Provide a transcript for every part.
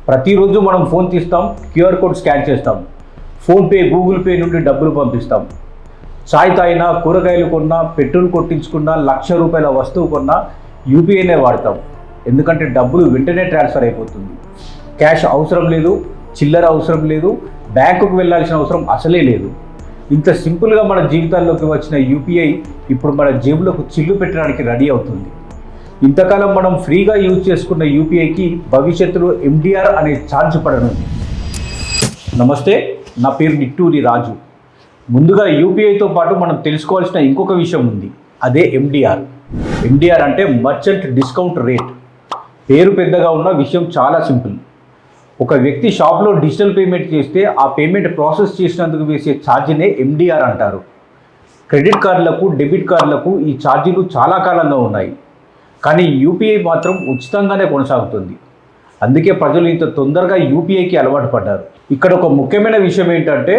ప్రతిరోజు మనం ఫోన్ తీస్తాం, క్యూఆర్ కోడ్ స్కాన్ చేస్తాం, ఫోన్పే, గూగుల్ పే నుండి డబ్బులు పంపిస్తాం. చాయ్ తాగినా, కూరగాయలు కొన్నా, పెట్రోల్ కొట్టించుకున్నా, ₹1,00,000 వస్తువు కొన్నా యూపీఐనే వాడతాం. ఎందుకంటే డబ్బులు వెంటనే ట్రాన్స్ఫర్ అయిపోతుంది. క్యాష్ అవసరం లేదు, చిల్లర అవసరం లేదు, బ్యాంకుకు వెళ్ళాల్సిన అవసరం అసలే లేదు. ఇంత సింపుల్గా మన జీవితాల్లోకి వచ్చిన యూపీఐ ఇప్పుడు మన జేబులకు చిల్లు పెట్టడానికి రెడీ అవుతుంది. ఇంతకాలం మనం ఫ్రీగా యూజ్ చేసుకున్న యూపీఐకి భవిష్యత్తులో ఎండిఆర్ అనే ఛార్జ్ పడనుంది. నమస్తే, నా పేరు నిట్టూరి రాజు. ముందుగా యూపీఐతో పాటు మనం తెలుసుకోవాల్సిన ఇంకొక విషయం ఉంది, అదే ఎండిఆర్. ఎండిఆర్ అంటే మర్చెంట్ డిస్కౌంట్ రేట్. పేరు పెద్దగా ఉన్న విషయం చాలా సింపుల్. ఒక వ్యక్తి షాప్లో డిజిటల్ పేమెంట్ చేస్తే ఆ పేమెంట్ ప్రాసెస్ చేసినందుకు వేసే ఛార్జీనే ఎండిఆర్ అంటారు. క్రెడిట్ కార్డులకు, డెబిట్ కార్డులకు ఈ ఛార్జీలు చాలా కాలంగా ఉన్నాయి. కానీ యూపీఐ మాత్రం ఉచితంగానే కొనసాగుతుంది. అందుకే ప్రజలు ఇంత తొందరగా యూపీఐకి అలవాటు పడ్డారు. ఇక్కడ ఒక ముఖ్యమైన విషయం ఏంటంటే,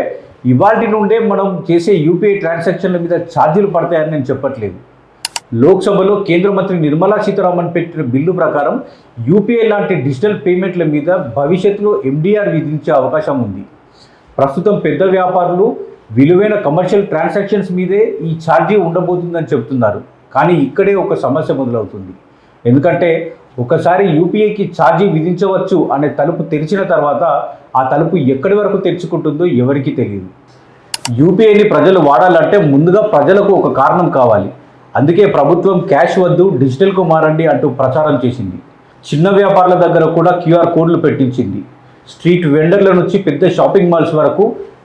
ఇవాల్టి నుండే మనం చేసే యూపీఐ ట్రాన్సాక్షన్ల మీద ఛార్జీలు పడతాయని నేను చెప్పట్లేదు. లోక్సభలో కేంద్ర మంత్రి నిర్మలా సీతారామన్ పెట్టిన బిల్లు ప్రకారం యూపీఐ లాంటి డిజిటల్ పేమెంట్ల మీద భవిష్యత్తులో ఎండిఆర్ విధించే అవకాశం ఉంది. ప్రస్తుతం పెద్ద వ్యాపారులు విలువైన కమర్షియల్ ట్రాన్సాక్షన్స్ మీదే ఈ ఛార్జీ ఉండబోతుందని చెబుతున్నారు. కానీ ఇక్కడే ఒక సమస్య మొదలవుతుంది. ఎందుకంటే ఒకసారి యూపీఐకి ఛార్జీ విధించవచ్చు అనే తలుపు తెరిచిన తర్వాత ఆ తలుపు ఎక్కడి వరకు తెరుచుకుంటుందో ఎవరికీ తెలియదు. యూపీఐని ప్రజలు వాడాలంటే ముందుగా ప్రజలకు ఒక కారణం కావాలి. అందుకే ప్రభుత్వం క్యాష్ వద్దు, డిజిటల్కు మారండి అంటూ ప్రచారం చేసింది. చిన్న వ్యాపారుల దగ్గర కూడా క్యూఆర్ కోడ్లు పెట్టించింది. స్ట్రీట్ వెండర్ల నుంచి పెద్ద షాపింగ్ మాల్స్ వరకు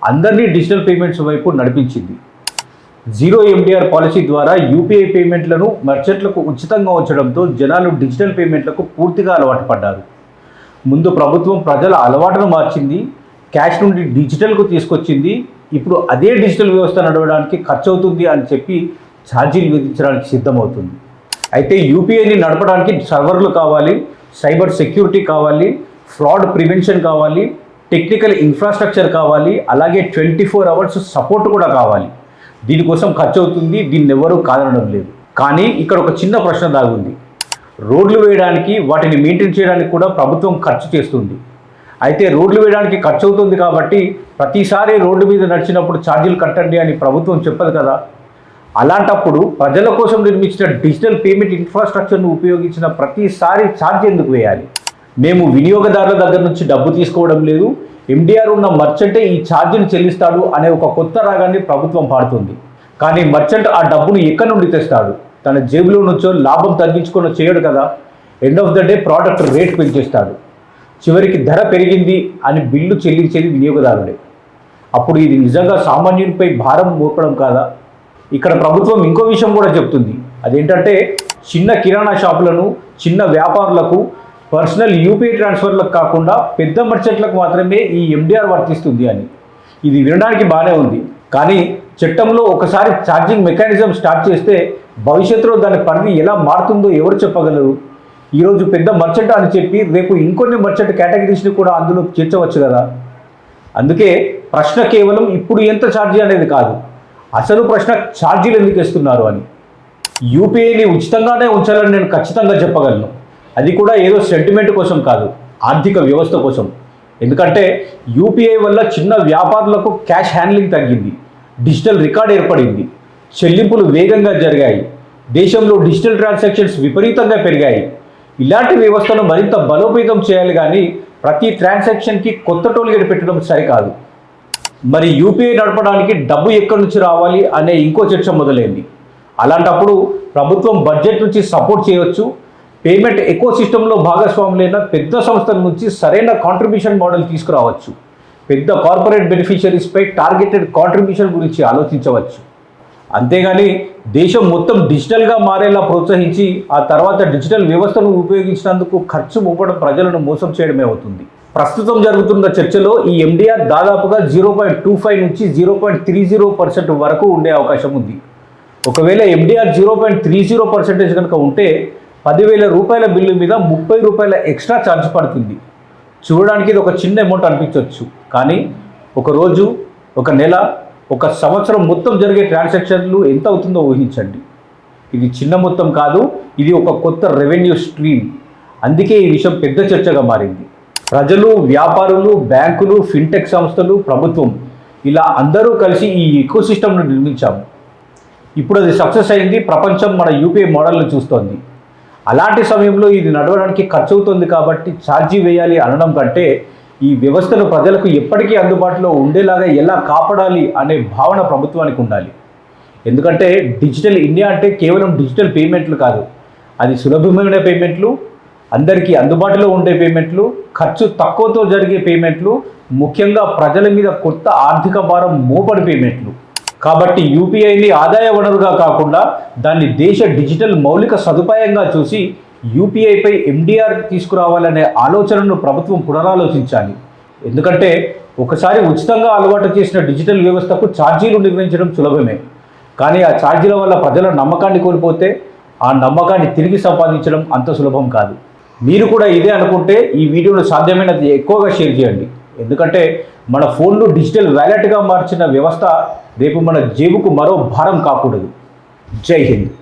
అందరినీ డిజిటల్ పేమెంట్స్ వైపు నడిపించింది. జీరో ఎండిఆర్ పాలసీ ద్వారా యూపీఐ పేమెంట్లను మర్చెంట్లకు ఉచితంగా ఉంచడంతో జనాలు డిజిటల్ పేమెంట్లకు పూర్తిగా అలవాటు పడ్డారు. ముందు ప్రభుత్వం ప్రజల అలవాటును మార్చింది, క్యాష్ నుండి డిజిటల్కు తీసుకొచ్చింది. ఇప్పుడు అదే డిజిటల్ వ్యవస్థ నడవడానికి ఖర్చు అవుతుంది అని చెప్పి ఛార్జీలు విధించడానికి సిద్ధమవుతుంది. అయితే యూపీఐని నడపడానికి సర్వర్లు కావాలి, సైబర్ సెక్యూరిటీ కావాలి, ఫ్రాడ్ ప్రివెన్షన్ కావాలి, టెక్నికల్ ఇన్ఫ్రాస్ట్రక్చర్ కావాలి, అలాగే 24 hours సపోర్ట్ కూడా కావాలి. దీనికోసం ఖర్చు అవుతుంది, దీన్ని ఎవరూ కాదనడం లేదు. కానీ ఇక్కడ ఒక చిన్న ప్రశ్న దాగుంది. రోడ్లు వేయడానికి, వాటిని మెయింటైన్ చేయడానికి కూడా ప్రభుత్వం ఖర్చు చేస్తుంది. అయితే రోడ్లు వేయడానికి ఖర్చు అవుతుంది కాబట్టి ప్రతిసారి రోడ్డు మీద నడిచినప్పుడు ఛార్జీలు కట్టండి అని ప్రభుత్వం చెప్పదు కదా. అలాంటప్పుడు ప్రజల కోసం నిర్మించిన డిజిటల్ పేమెంట్ ఇన్ఫ్రాస్ట్రక్చర్ను ఉపయోగించిన ప్రతిసారి ఛార్జ్ ఎందుకు వేయాలి? మేము వినియోగదారుల దగ్గర నుంచి డబ్బు తీసుకోవడం లేదు, ఎండిఆర్ ఉన్న మర్చెంటే ఈ ఛార్జీని చెల్లిస్తాడు అనే ఒక కొత్త రాగాన్ని ప్రభుత్వం పాడుతుంది. కానీ మర్చెంట్ ఆ డబ్బును ఎక్కడి నుండి తెస్తాడు? తన జేబులో నుంచో లాభం తగ్గించుకొని చేయడు కదా. End of the day product rate పెంచేస్తాడు. చివరికి ధర పెరిగింది అని బిల్లు చెల్లించేది వినియోగదారుడే. అప్పుడు ఇది నిజంగా సామాన్యునిపై భారం మోపడం కాదా? ఇక్కడ ప్రభుత్వం ఇంకో విషయం కూడా చెప్తుంది. అదేంటంటే చిన్న కిరాణా షాపులను, చిన్న వ్యాపారులకు పర్సనల్ యూపీఐ ట్రాన్స్ఫర్లకు కాకుండా పెద్ద మర్చెంట్లకు మాత్రమే ఈ ఎండిఆర్ వర్తిస్తుంది అని. ఇది వినడానికి బాగానే ఉంది. కానీ చట్టంలో ఒకసారి ఛార్జింగ్ మెకానిజం స్టార్ట్ చేస్తే భవిష్యత్తులో దాని పరిధి ఎలా మారుతుందో ఎవరు చెప్పగలరు? ఈరోజు పెద్ద మర్చెంట్ అని చెప్పి రేపు ఇంకొన్ని మర్చెంట్ కేటగిరీస్ని కూడా అందులో చేర్చవచ్చు కదా. అందుకే ప్రశ్న కేవలం ఇప్పుడు ఎంత ఛార్జీ అనేది కాదు, అసలు ప్రశ్న ఛార్జీలు ఎందుకు ఇస్తున్నారు అని. యూపీఐని ఉచితంగానే ఉంచాలని నేను ఖచ్చితంగా చెప్పగలను. అది కూడా ఏదో సెంటిమెంట్ కోసం కాదు, ఆర్థిక వ్యవస్థ కోసం. ఎందుకంటే యూపీఐ వల్ల చిన్న వ్యాపారులకు క్యాష్ హ్యాండ్లింగ్ తగ్గింది, డిజిటల్ రికార్డ్ ఏర్పడింది, చెల్లింపులు వేగంగా జరిగాయి, దేశంలో డిజిటల్ ట్రాన్సాక్షన్స్ విపరీతంగా పెరిగాయి. ఇలాంటి వ్యవస్థను మరింత బలోపేతం చేయాలి, కానీ ప్రతి ట్రాన్సాక్షన్కి కొత్త టోల్గేట్ పెట్టడం సరికాదు. మరి యూపీఐ నడపడానికి డబ్బు ఎక్కడి నుంచి రావాలి అనే ఇంకో చర్చ మొదలైంది. అలాంటప్పుడు ప్రభుత్వం బడ్జెట్ నుంచి సపోర్ట్ చేయవచ్చు. పేమెంట్ ఎకో సిస్టంలో భాగస్వాములైన పెద్ద సంస్థల నుంచి సరైన కాంట్రిబ్యూషన్ మోడల్ తీసుకురావచ్చు. పెద్ద కార్పొరేట్ బెనిఫిషరీస్పై టార్గెటెడ్ కాంట్రిబ్యూషన్ గురించి ఆలోచించవచ్చు. అంతేగాని దేశం మొత్తం డిజిటల్గా మారేలా ప్రోత్సహించి ఆ తర్వాత డిజిటల్ వ్యవస్థను ఉపయోగించినందుకు ఖర్చు మోపడం ప్రజలను మోసం చేయడమే అవుతుంది. ప్రస్తుతం జరుగుతున్న చర్చలో ఈ ఎండిఆర్ దాదాపుగా 0.25 నుంచి 0.30% వరకు ఉండే అవకాశం ఉంది. ఒకవేళ ఎండిఆర్ 0.30% కనుక ఉంటే ₹10,000 బిల్లు మీద ₹30 ఎక్స్ట్రా ఛార్జ్ పడుతుంది. చూడడానికి ఇది ఒక చిన్న అమౌంట్ అనిపించవచ్చు, కానీ ఒక రోజు, ఒక నెల, ఒక సంవత్సరం మొత్తం జరిగే ట్రాన్సాక్షన్లు ఎంత అవుతుందో ఊహించండి. ఇది చిన్న మొత్తం కాదు, ఇది ఒక కొత్త రెవెన్యూ స్ట్రీమ్. అందుకే ఈ విషయం పెద్ద చర్చగా మారింది. ప్రజలు, వ్యాపారులు, బ్యాంకులు, ఫిన్టెక్ సంస్థలు, ప్రభుత్వం ఇలా అందరూ కలిసి ఈ ఎకోసిస్టమ్ను నిర్మించాము. ఇప్పుడు అది సక్సెస్ అయింది. ప్రపంచం మన యూపీఐ మోడల్ని చూస్తోంది. అలాంటి సమయంలో ఇది నడవడానికి ఖర్చు అవుతుంది కాబట్టి ఛార్జీ వేయాలి అనడం కంటే ఈ వ్యవస్థను ప్రజలకు ఎప్పటికీ అందుబాటులో ఉండేలాగా ఎలా కాపాడాలి అనే భావన ప్రభుత్వానికి ఉండాలి. ఎందుకంటే డిజిటల్ ఇండియా అంటే కేవలం డిజిటల్ పేమెంట్లు కాదు, అది సులభమైన పేమెంట్లు, అందరికీ అందుబాటులో ఉండే పేమెంట్లు, ఖర్చు తక్కువతో జరిగే పేమెంట్లు, ముఖ్యంగా ప్రజల మీద కొత్త ఆర్థిక భారం మోపడి పేమెంట్లు. కాబట్టి యూపీఐని ఆదాయ వనరుగా కాకుండా దాన్ని దేశ డిజిటల్ మౌలిక సదుపాయంగా చూసి యూపీఐపై ఎండిఆర్ తీసుకురావాలనే ఆలోచనను ప్రభుత్వం పునరాలోచించాలి. ఎందుకంటే ఒకసారి ఉచితంగా అలవాటు చేసిన డిజిటల్ వ్యవస్థకు ఛార్జీలు నిర్ణయించడం సులభమే, కానీ ఆ ఛార్జీల వల్ల ప్రజల నమ్మకాన్ని కోల్పోతే ఆ నమ్మకాన్ని తిరిగి సంపాదించడం అంత సులభం కాదు. మీరు కూడా ఇదే అనుకుంటే ఈ వీడియోను సాధ్యమైనంత ఎక్కువగా షేర్ చేయండి. ఎందుకంటే మన ఫోన్ను డిజిటల్ వ్యాలెట్గా మార్చిన వ్యవస్థ రేపు మన జేబుకు మరో భారం కాకూడదు. జై హింద్.